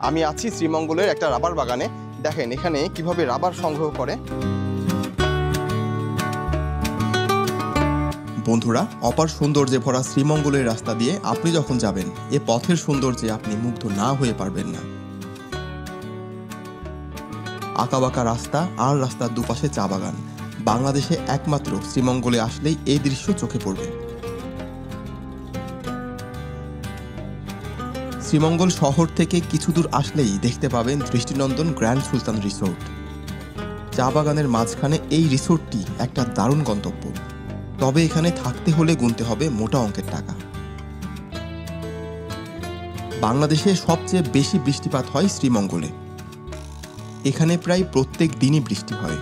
আমি আছি শ্রীমঙ্গলের একটা রাবার বাগানে। দেখেন এখানে কিভাবে রাবার সংগ্রহ করে। বন্ধুরা, অপার সৌন্দর্যে ভরা শ্রীমঙ্গলের রাস্তা দিয়ে আপনি যখন যাবেন, এ পথের সৌন্দর্যে আপনি মুগ্ধ না হয়ে পারবেন না। আঁকাবাঁকা রাস্তা আর রাস্তার দুপাশে চা বাগান। বাংলাদেশে একমাত্র শ্রীমঙ্গলে আসলেই এই দৃশ্য চোখে পড়বে। শ্রীমঙ্গল শহর থেকে কিছু দূর আসলেই দেখতে পাবেন দৃষ্টিনন্দন গ্র্যান্ড সুলতান রিসোর্ট। চা বাগানের মাঝখানে এই রিসোর্টটি একটা দারুণ গন্তব্য। তবে এখানে থাকতে হলে গুনতে হবে মোটা অঙ্কের টাকা। বাংলাদেশে সবচেয়ে বেশি বৃষ্টিপাত হয় শ্রীমঙ্গলে। এখানে প্রায় প্রত্যেক দিনই বৃষ্টি হয়।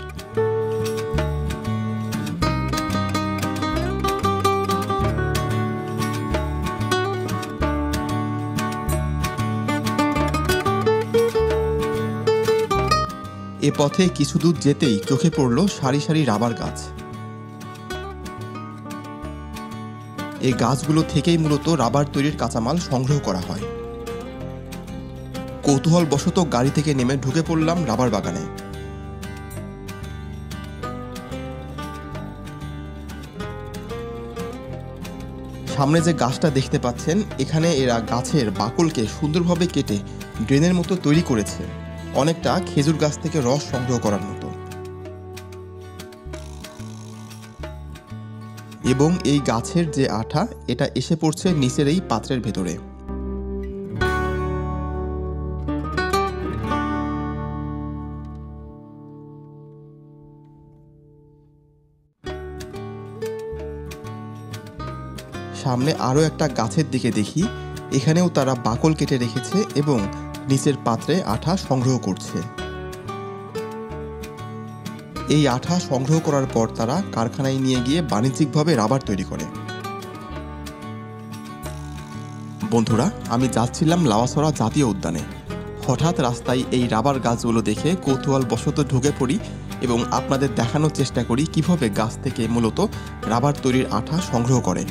এ পথে কিছু দূর যেতেই চোখে পড়ল সারি সারি রাবার গাছ। এই গাছগুলো থেকেই মূলত রাবার তৈরির কাঁচামাল সংগ্রহ করা হয়। কৌতূহলবশত গাড়ি থেকে নেমে ঢুকে পড়লাম রাবার বাগানে। সামনে যে গাছটা দেখতে পাচ্ছেন, এখানে এরা গাছের বাকলকে সুন্দরভাবে কেটে ড্রেনের মতো তৈরি করেছে, অনেকটা খেজুর গাছ থেকে রস সংগ্রহ করার মতো। এবং এই গাছের যে আঠা, এটা এসে পড়ছে নিচের এই পাত্রের ভেতরে। সামনে আরও একটা গাছের দিকে দেখি, এখানেও তারা বাকল কেটে রেখেছে এবং নিচের পাত্রে আঠা সংগ্রহ করছে। এই আঠা সংগ্রহ করার পর তারা কারখানায় নিয়ে গিয়ে বাণিজ্যিকভাবে রাবার তৈরি করে। বন্ধুরা, আমি যাচ্ছিলাম লাউয়াছড়া জাতীয় উদ্যানে। হঠাৎ রাস্তায় এই রাবার গাছগুলো দেখে কৌতূহলবশত ঢুকে পড়ি এবং আপনাদের দেখানোর চেষ্টা করি কিভাবে গাছ থেকে মূলত রাবার তৈরির আঠা সংগ্রহ করে।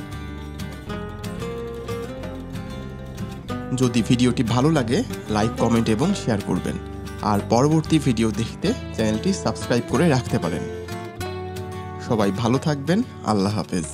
যদি ভিডিওটি ভালো লাগে, লাইক, কমেন্ট এবং শেয়ার করবেন। আর পরবর্তী ভিডিও দেখতে চ্যানেলটি সাবস্ক্রাইব করে রাখতে পারেন। সবাই ভালো থাকবেন। আল্লাহ হাফেজ।